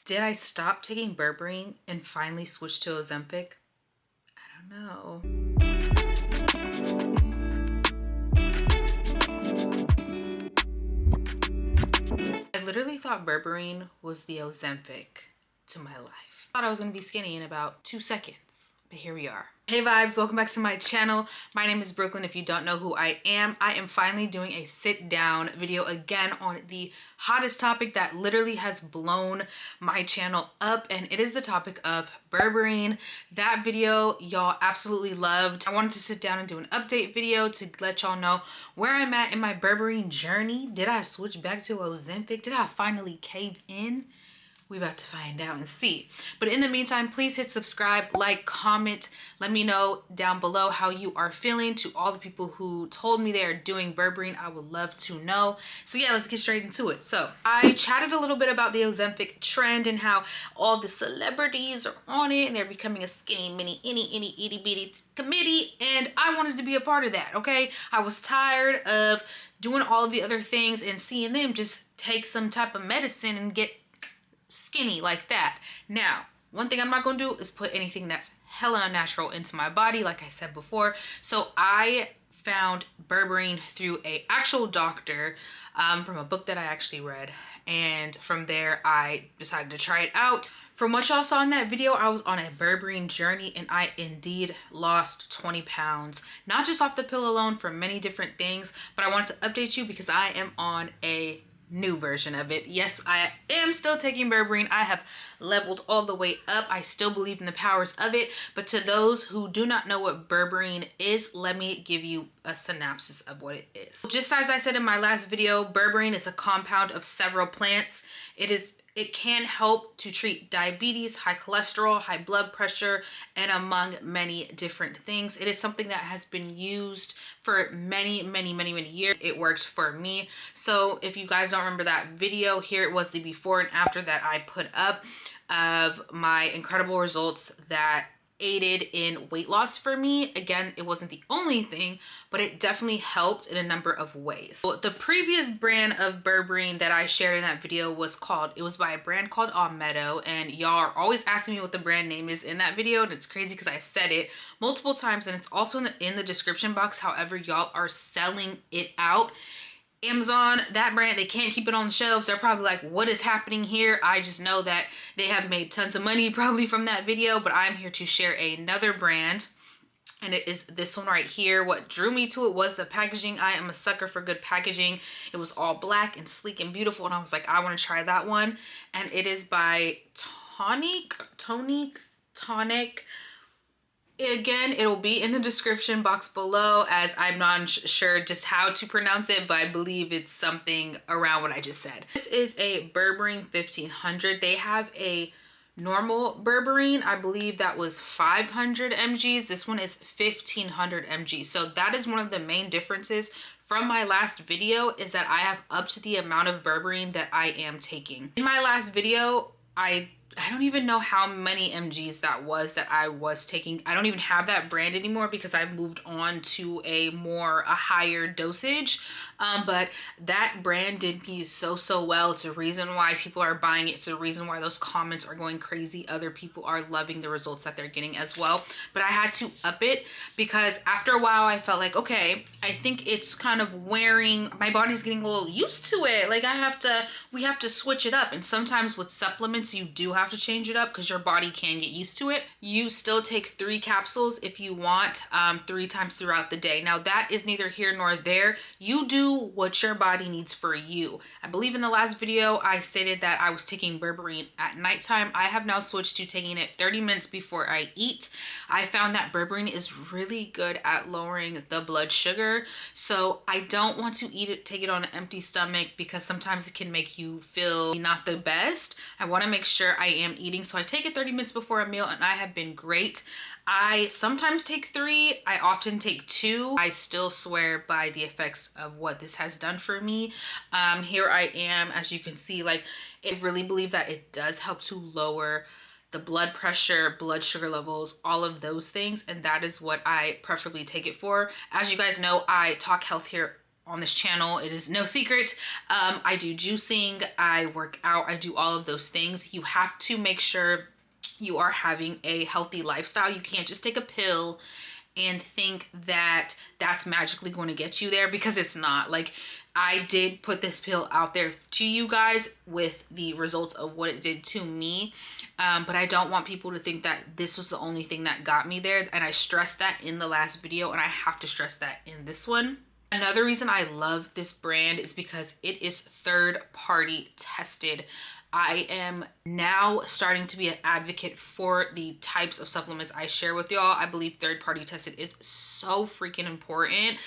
Did I stop taking Berberine and finally switch to Ozempic? I don't know. I literally thought Berberine was the Ozempic to my life. I thought I was gonna be skinny in about 2 seconds, but here we are. Hey vibes, welcome back to my channel. My name is Brooklyn. If you don't know who I am finally doing a sit down video again on the hottest topic that literally has blown my channel up, and it is the topic of Berberine. That video y'all absolutely loved. I wanted to sit down and do an update video to let y'all know where I'm at in my Berberine journey. Did I switch back to Ozempic? Did I finally cave in? We about to find out and see. But in the meantime, please hit subscribe, like, comment. Let me know down below how you are feeling. To all the people who told me they are doing Berberine, I would love to know. So yeah, let's get straight into it. So I chatted a little bit about the Ozempic trend and how all the celebrities are on it and they're becoming a skinny mini itty bitty committee, and I wanted to be a part of that. Okay, I was tired of doing all of the other things and seeing them just take some type of medicine and get skinny like that. Now, one thing I'm not gonna do is put anything that's hella unnatural into my body, like I said before. So I found Berberine through a actual doctor from a book that I actually read, and from there I decided to try it out. From what y'all saw in that video, I was on a Berberine journey and I indeed lost 20 pounds, not just off the pill alone, from many different things, but I wanted to update you because I am on a new version of it. Yes, I am still taking Berberine. I have leveled all the way up. I still believe in the powers of it, but to those who do not know what Berberine is, let me give you a synopsis of what it is. Just as I said in my last video, Berberine is a compound of several plants. It can help to treat diabetes, high cholesterol, high blood pressure, and among many different things. It is something that has been used for many years. It worked for me. So if you guys don't remember that video, here it was the before and after that I put up of my incredible results that aided in weight loss for me. Again, it wasn't the only thing, but it definitely helped in a number of ways. So the previous brand of Berberine that I shared in that video was by a brand called Meadow, and y'all are always asking me what the brand name is in that video, and it's crazy because I said it multiple times and it's also in the description box. However, y'all are selling it out. Amazon, that brand, they can't keep it on the shelves. They're probably like, what is happening here? I just know that they have made tons of money probably from that video, but I'm here to share another brand, and it is this one right here. What drew me to it was the packaging. I am a sucker for good packaging. It was all black and sleek and beautiful, and I was like, I want to try that one. And it is by Tonic. Again, it'll be in the description box below, as I'm not sure just how to pronounce it, but I believe it's something around what I just said. This is a Berberine 1500. They have a normal Berberine, I believe that was 500 mgs. This one is 1500 mg. So that is one of the main differences from my last video, is that I have upped the amount of Berberine that I am taking. In my last video, I don't even know how many mgs that I was taking. I don't even have that brand anymore because I've moved on to a higher dosage. But that brand did me so well. It's a reason why people are buying it. It's a reason why those comments are going crazy. Other people are loving the results that they're getting as well. But I had to up it because after a while I felt like, okay, I think it's kind of wearing, my body's getting a little used to it. Like we have to switch it up. And sometimes with supplements, you do have to change it up because your body can get used to it. You still take 3 capsules if you want, 3 times throughout the day. Now that is neither here nor there. You do what your body needs for you. I believe in the last video I stated that I was taking Berberine at nighttime. I have now switched to taking it 30 minutes before I eat. I found that Berberine is really good at lowering the blood sugar, so I don't want to take it on an empty stomach because sometimes it can make you feel not the best. I want to make sure I am eating, so I take it 30 minutes before a meal, and I have been great. I sometimes take 3, I often take 2. I still swear by the effects of what this has done for me. Here I am, as you can see, like, I really believe that it does help to lower the blood pressure, blood sugar levels, all of those things, and that is what I preferably take it for. As you guys know, I talk health here on this channel, it is no secret. I do juicing, I work out, I do all of those things. You have to make sure you are having a healthy lifestyle. You can't just take a pill and think that that's magically going to get you there, because it's not. Like, I did put this pill out there to you guys with the results of what it did to me, but I don't want people to think that this was the only thing that got me there, and I stressed that in the last video, and I have to stress that in this one. Another reason I love this brand is because it is third-party tested. I am now starting to be an advocate for the types of supplements I share with y'all. I believe third-party tested is so freaking important.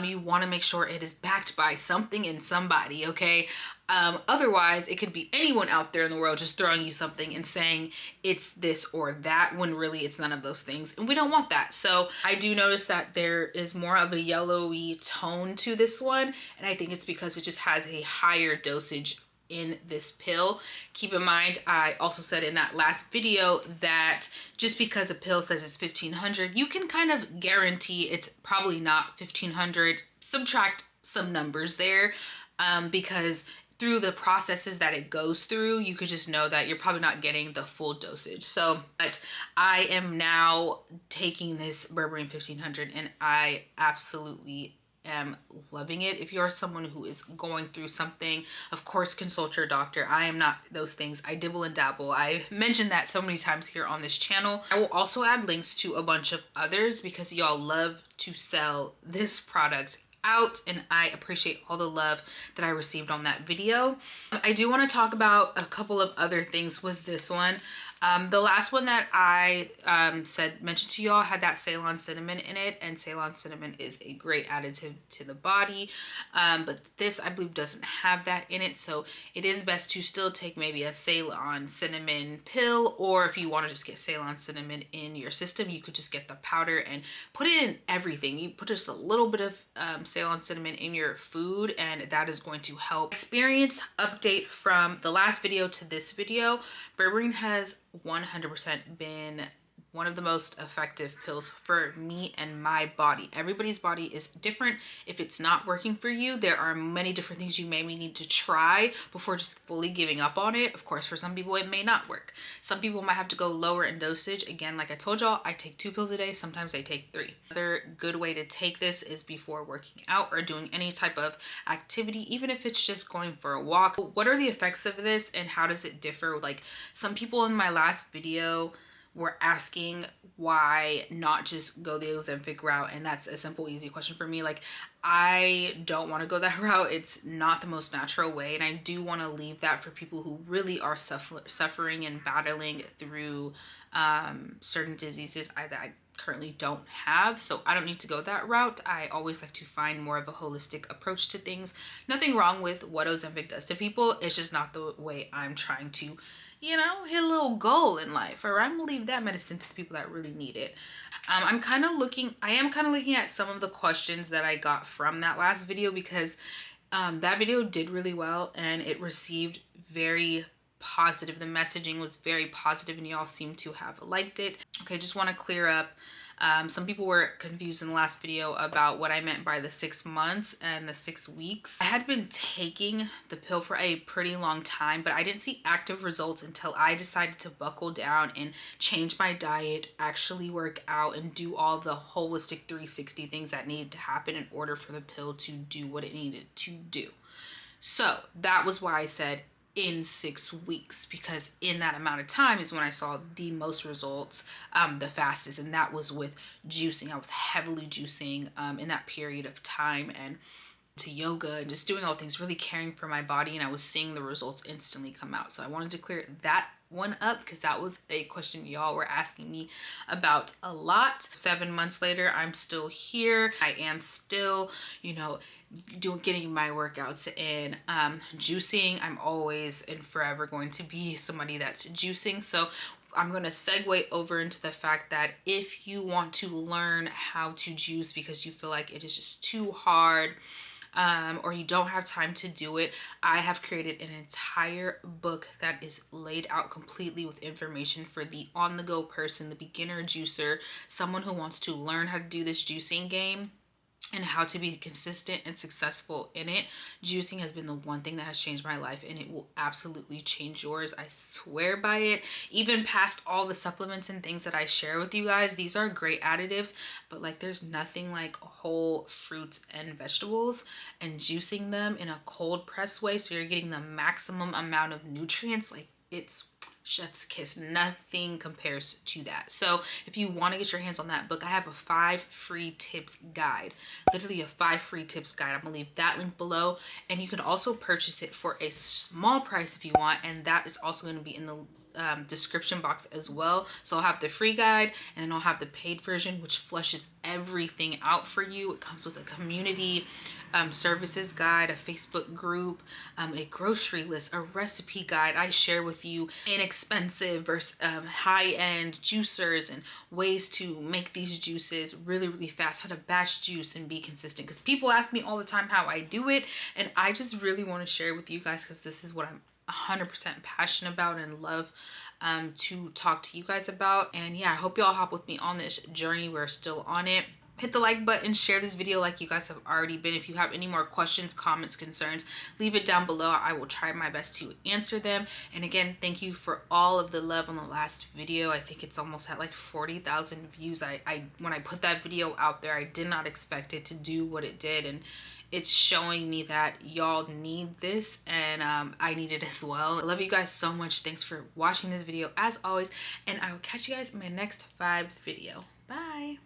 You want to make sure it is backed by something and somebody, okay? Otherwise, it could be anyone out there in the world just throwing you something and saying it's this or that, when really it's none of those things, and we don't want that. So I do notice that there is more of a yellowy tone to this one, and I think it's because it just has a higher dosage in this pill. Keep in mind, I also said in that last video that just because a pill says it's 1500, you can kind of guarantee it's probably not 1500. Subtract some numbers there, because through the processes that it goes through, you could just know that you're probably not getting the full dosage. So, but I am now taking this Berberine 1500, and I absolutely am loving it. If you're someone who is going through something, of course consult your doctor. I am not those things. I dibble and dabble. I've mentioned that so many times here on this channel. I will also add links to a bunch of others because y'all love to sell this product out, and I appreciate all the love that I received on that video. I do want to talk about a couple of other things with this one. The last one that I mentioned to y'all had that Ceylon cinnamon in it, and Ceylon cinnamon is a great additive to the body, but this I believe doesn't have that in it, so it is best to still take maybe a Ceylon cinnamon pill, or if you want to just get Ceylon cinnamon in your system, you could just get the powder and put it in everything. You put just a little bit of Ceylon cinnamon in your food, and that is going to help. Experience update from the last video to this video. Berberine has 100% been one of the most effective pills for me and my body. Everybody's body is different. If it's not working for you, there are many different things you maybe need to try before just fully giving up on it. Of course, for some people it may not work. Some people might have to go lower in dosage. Again, like I told y'all, I take 2 pills a day. Sometimes I take 3. Another good way to take this is before working out or doing any type of activity, even if it's just going for a walk. What are the effects of this and how does it differ? Like, some people in my last video were asking why not just go the Ozempic route, and that's a simple, easy question for me. Like, I don't want to go that route. It's not the most natural way, and I do want to leave that for people who really are suffering and battling through certain diseases that I currently don't have, so I don't need to go that route. I always like to find more of a holistic approach to things. Nothing wrong with what Ozempic does to people, it's just not the way I'm trying to, you know, hit a little goal in life, or I'm gonna leave that medicine to the people that really need it. I am kind of looking at some of the questions that I got from that last video, because that video did really well and it received very positive. The messaging was very positive and y'all seem to have liked it. Okay, just want to clear up. Some people were confused in the last video about what I meant by the 6 months and the 6 weeks. I had been taking the pill for a pretty long time, but I didn't see active results until I decided to buckle down and change my diet, actually work out, and do all the holistic 360 things that needed to happen in order for the pill to do what it needed to do. So that was why I said in 6 weeks, because in that amount of time is when I saw the most results, the fastest, and that was with juicing. I was heavily juicing in that period of time, and to yoga and just doing all things, really caring for my body, and I was seeing the results instantly come out. So I wanted to clear that one up because that was a question y'all were asking me about a lot. 7 months later, I'm still here. I am still, you know, getting my workouts in, juicing. I'm always and forever going to be somebody that's juicing. So I'm going to segue over into the fact that if you want to learn how to juice because you feel like it is just too hard, or you don't have time to do it, I have created an entire book that is laid out completely with information for the on-the-go person, the beginner juicer, someone who wants to learn how to do this juicing game. and how to be consistent and successful in it. Juicing has been the one thing that has changed my life, and it will absolutely change yours. I swear by it. Even past all the supplements and things that I share with you guys, these are great additives, but like there's nothing like whole fruits and vegetables and juicing them in a cold press way so you're getting the maximum amount of nutrients. Like, it's chef's kiss. Nothing compares to that. So if you want to get your hands on that book, I have a 5 free tips guide, literally a 5 free tips guide. I'm gonna leave that link below, and you can also purchase it for a small price if you want, and that is also going to be in the description box as well. So I'll have the free guide, and then I'll have the paid version, which flushes everything out for you. It comes with a community services guide, a Facebook group, a grocery list, a recipe guide. I share with you inexpensive versus high-end juicers and ways to make these juices really, really fast, how to batch juice and be consistent, because people ask me all the time how I do it, and I just really want to share with you guys because this is what I'm 100% passionate about and love to talk to you guys about. And yeah, I hope y'all hop with me on this journey. We're still on it. Hit the like button, share this video like you guys have already been. If you have any more questions, comments, concerns, leave it down below. I will try my best to answer them. And again, thank you for all of the love on the last video. I think it's almost at like 40,000 views. When I put that video out there, I did not expect it to do what it did, and it's showing me that y'all need this, and I need it as well. I love you guys so much. Thanks for watching this video as always, and I will catch you guys in my next vibe video. Bye.